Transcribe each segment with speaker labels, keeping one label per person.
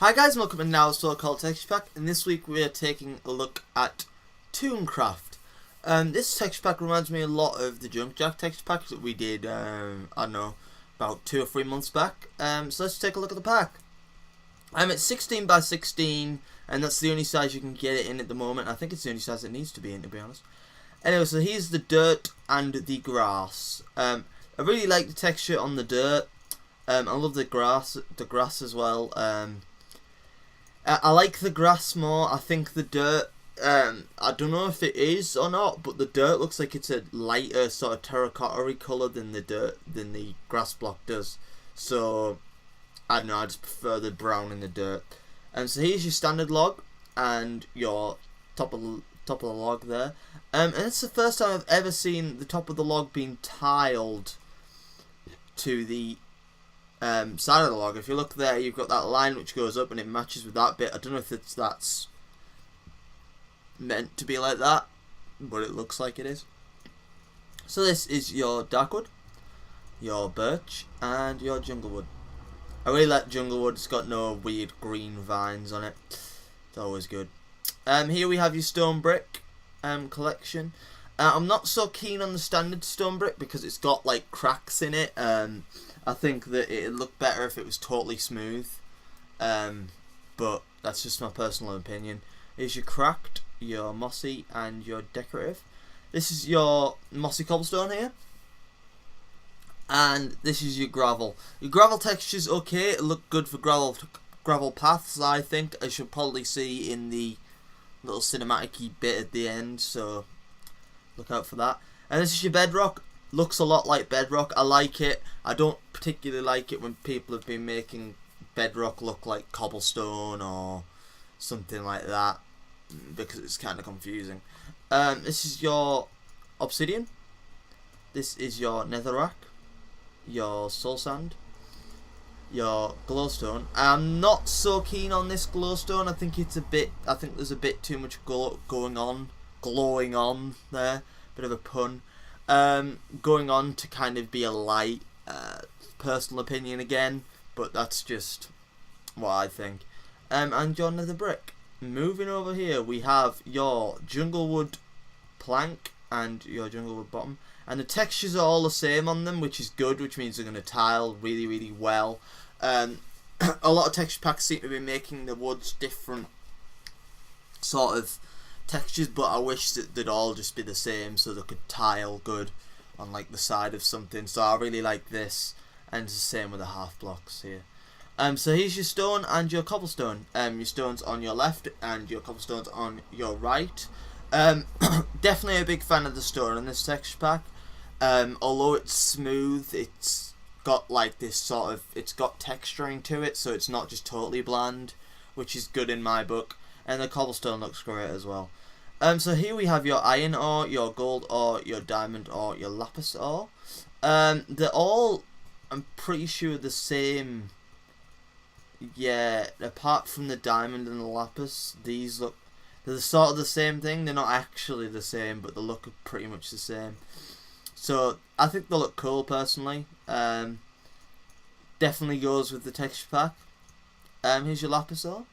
Speaker 1: Hi guys, welcome to now so-called texture pack, and this week we are taking a look at ToonCraft. This texture pack reminds me a lot of the Junk Jack texture pack that we did, I don't know, about 2 or 3 months back. So let's take a look at the pack. It's 16 by 16, and that's the only size you can get it in at the moment. I think it's the only size it needs to be in, to be honest. Anyway, so here's the dirt and the grass. I really like the texture on the dirt. I love the grass as well. I like the grass more. I think the dirt, I don't know if it is or not, but the dirt looks like it's a lighter sort of terracotta-y colour than the grass block does. So I don't know, I just prefer the brown in the dirt. So here's your standard log and your top of the log there. And it's the first time I've ever seen the top of the log being tiled to the side of the log. If you look there, you've got that line which goes up and it matches with that bit. I don't know if that's meant to be like that, but it looks like it is. So this is your darkwood, your birch, and your junglewood. I really like junglewood. It's got no weird green vines on it. It's always good. Here we have your stone brick collection. I'm not so keen on the standard stone brick because it's got like cracks in it. I think that it'd look better if it was totally smooth, but that's just my personal opinion. Here's your cracked, your mossy, and your decorative. This is your mossy cobblestone here, and this is your gravel. Your gravel texture's okay. It look good for gravel paths, I think. I should probably see in the little cinematic-y bit at the end, so look out for that. And this is your bedrock. Looks a lot like bedrock. I like it. I don't particularly like it when people have been making bedrock look like cobblestone or something like that, because it's kind of confusing. This is your obsidian. This is your netherrack, your soul sand, your glowstone. I'm not so keen on this glowstone. I think there's a bit too much glowing on there. Bit of a pun. Going on to kind of be a light, personal opinion again, but that's just what I think. And your nether brick. Moving over here, we have your junglewood plank and your junglewood bottom, and the textures are all the same on them, which is good, which means they're going to tile really, really well. A lot of texture packs seem to be making the woods different sort of textures, but I wish that they'd all just be the same so they could tile good on like the side of something. So I really like this, and it's the same with the half blocks here. So here's your stone and your cobblestone. Your stone's on your left and your cobblestone's on your right. Definitely a big fan of the stone in this texture pack. Although it's smooth, it's got like this sort of, it's got texturing to it, so it's not just totally bland, which is good in my book. And the cobblestone looks great as well. So here we have your iron ore, your gold ore, your diamond ore, your lapis ore. They're all, I'm pretty sure, the same. Yeah, apart from the diamond and the lapis, these look, they're sort of the same thing. They're not actually the same, but they look pretty much the same. So I think they look cool personally. Definitely goes with the texture pack. Here's your lapis ore,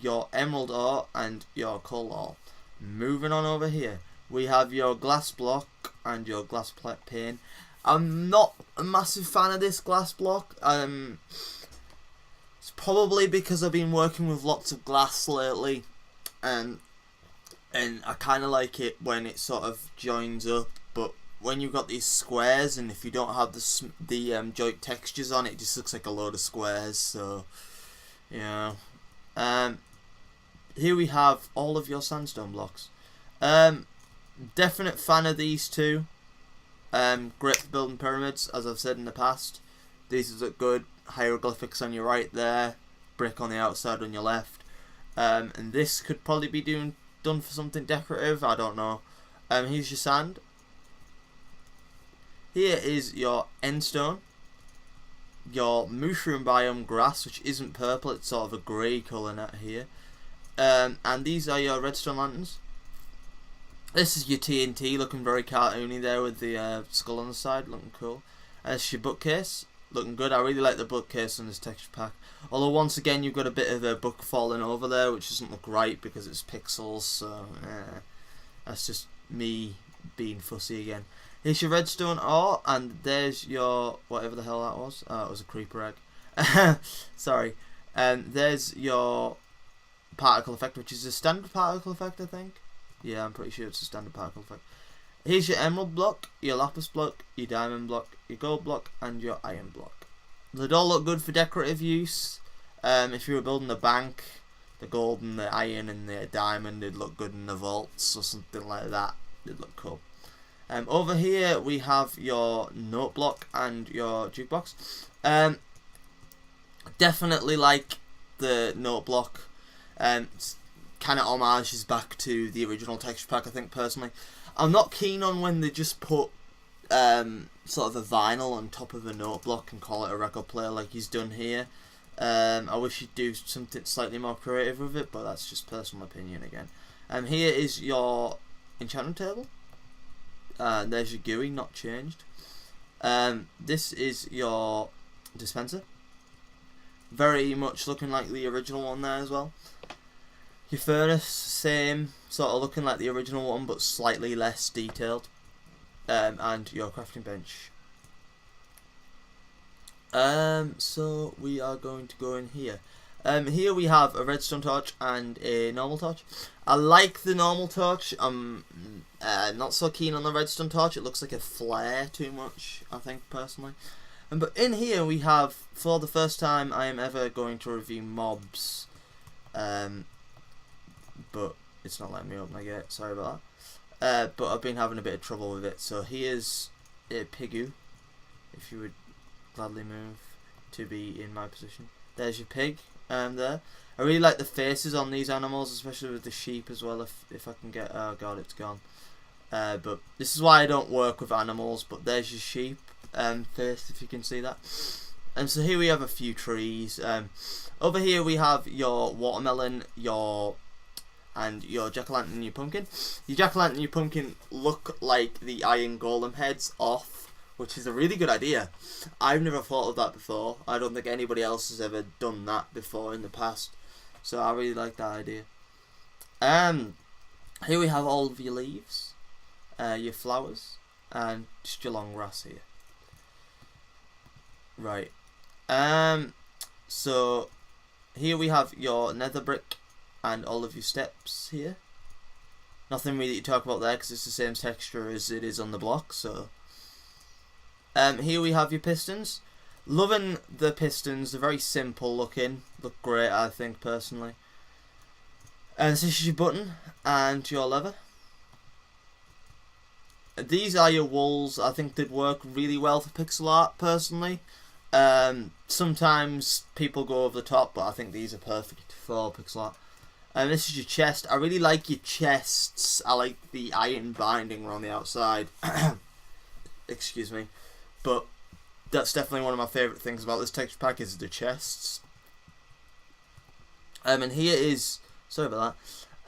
Speaker 1: your emerald ore, and your coal ore. Moving on over here, we have your glass block and your glass pane. I'm not a massive fan of this glass block. It's probably because I've been working with lots of glass lately, and I kind of like it when it sort of joins up. But when you've got these squares, and if you don't have the joint textures on it, it just looks like a load of squares. So yeah. Here we have all of your sandstone blocks. Definite fan of these two. Great for building pyramids, as I've said in the past. These look good. Hieroglyphics on your right there, brick on the outside on your left. And this could probably be done for something decorative, I don't know. Here's your sand. Here is your endstone. Your mushroom biome grass, which isn't purple, it's sort of a grey colour net here. And these are your redstone lanterns. This is your TNT, looking very cartoony there with the skull on the side, looking cool. This is your bookcase. looking good. I really like the bookcase on this texture pack. Although once again you've got a bit of a book falling over there, which doesn't look right because it's pixels. So that's just me being fussy again. Here's your redstone ore, and there's your whatever the hell that was. Oh, it was a creeper egg. Sorry. There's your particle effect, which is a standard particle effect, I think. Yeah, I'm pretty sure it's a standard particle effect. Here's your emerald block, your lapis block, your diamond block, your gold block, and your iron block. They'd all look good for decorative use. If you were building a bank, the gold and the iron and the diamond, they'd look good in the vaults or something like that. They'd look cool. Over here we have your note block and your jukebox. Definitely like the note block. It's kind of homages back to the original texture pack, I think, personally. I'm not keen on when they just put sort of a vinyl on top of a note block and call it a record player like he's done here. I wish he'd do something slightly more creative with it, but that's just personal opinion again. Here is your enchanting table. There's your GUI, not changed. This is your dispenser. Very much looking like the original one there as well. Your furnace, same, sort of looking like the original one, but slightly less detailed. And your crafting bench. So we are going to go in here. Here we have a redstone torch and a normal torch. I like the normal torch. I'm not so keen on the redstone torch. It looks like a flare too much, I think, personally. But in here we have, for the first time I am ever going to review mobs. But it's not letting me open my gate, sorry about that. But I've been having a bit of trouble with it. So here's a Pigu, if you would gladly move to be in my position. There's your pig there. I really like the faces on these animals, especially with the sheep as well, if I can get... Oh god, it's gone. But this is why I don't work with animals, but there's your sheep face, if you can see that. And so here we have a few trees. Over here we have your watermelon, and your jack-o'-lantern and your pumpkin. Your jack-o'-lantern and your pumpkin look like the iron golem heads off, which is a really good idea. I've never thought of that before. I don't think anybody else has ever done that before in the past. So I really like that idea. Here we have all of your leaves, your flowers, and just your long grass here. Right. So here we have your nether brick and all of your steps here. Nothing really to talk about there because it's the same texture as it is on the block. So here we have your pistons. Loving the pistons. They're very simple looking. Look great, I think, personally. And this is your button and your lever. These are your wools. I think they'd work really well for pixel art, personally. Sometimes people go over the top, but I think these are perfect for pixel art. And this is your chest. I really like your chests. I like the iron binding around the outside. Excuse me. But that's definitely one of my favourite things about this texture pack is the chests. And here is... Sorry about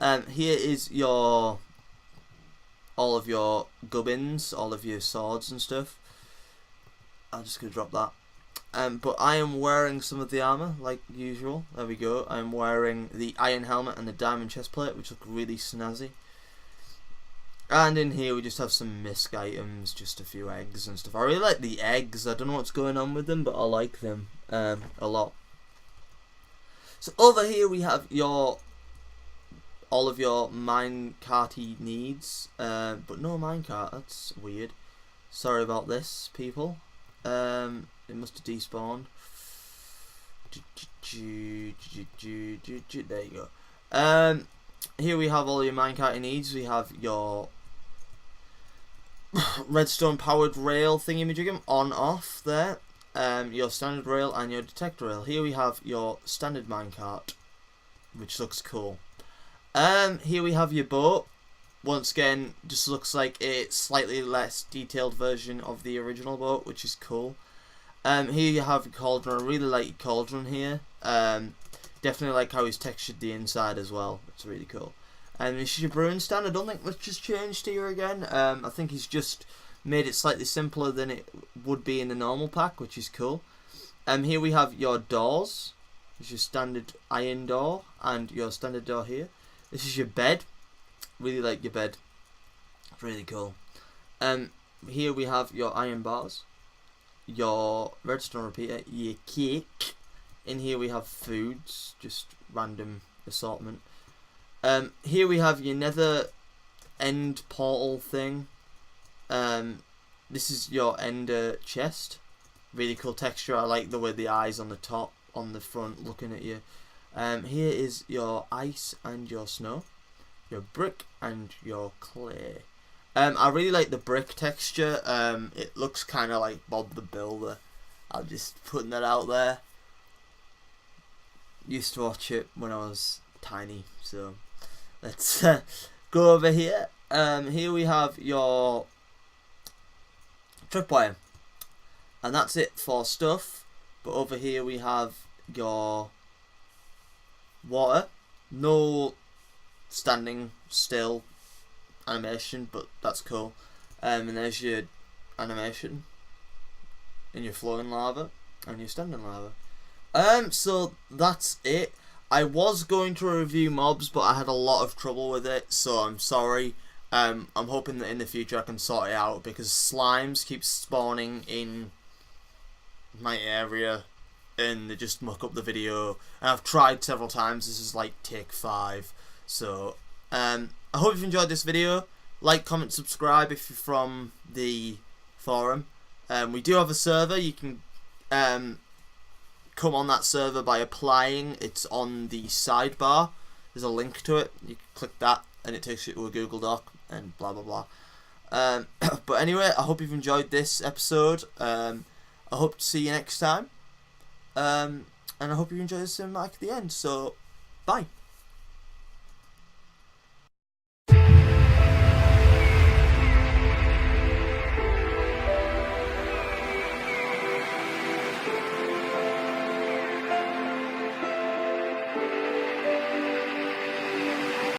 Speaker 1: that. Here is your... all of your gubbins, all of your swords and stuff. I'm just going to drop that. But I am wearing some of the armour, like usual. There we go. I'm wearing the iron helmet and the diamond chestplate, which look really snazzy. And in here we just have some Misc items, just a few eggs and stuff. I really like the eggs. I don't know what's going on with them, but I like them a lot. So over here we have your... all of your Karti needs, but no minecart. That's weird. Sorry about this, people. It must have despawned. There you go. Here we have all your minecart needs. We have your redstone powered rail thingy-majigam on off there. Your standard rail and your detector rail. Here we have your standard minecart, which looks cool. Here we have your boat. Once again, just looks like a slightly less detailed version of the original boat, which is cool. Here you have your cauldron. I really like your cauldron here. Definitely like how he's textured the inside as well. It's really cool. And this is your Bruin Standard. I don't think much has changed here again. I think he's just made it slightly simpler than it would be in the normal pack, which is cool. Here we have your doors. This is your standard iron door and your standard door here. This is your bed. Really like your bed. Really cool. Here we have your iron bars, your redstone repeater, your cake. In here we have foods, just random assortment. Here we have your nether end portal thing. This is your ender chest. Really cool texture. I like the way the eyes on the top, on the front, looking at you. Here is your ice and your snow, your brick and your clay. I really like the brick texture. It looks kind of like Bob the Builder. I'm just putting that out there. Used to watch it when I was tiny, so let's go over here. Here we have your tripwire, and that's it for stuff. But over here we have your water. No standing still animation, but that's cool. And there's your animation in your flowing lava and your standing lava. So that's it. I was going to review mobs, but I had a lot of trouble with it, so I'm sorry. I'm hoping that in the future I can sort it out, because slimes keep spawning in my area and they just muck up the video. And I've tried several times. This is like take 5. So I hope you've enjoyed this video. Like, comment, subscribe if you're from the forum. We do have a server. You can come on that server by applying. It's on the sidebar. There's a link to it. You can click that and it takes you to a Google Doc and blah blah blah. But anyway, I hope you've enjoyed this episode. I hope to see you next time. And I hope you enjoy the cinematic at the end. So, bye.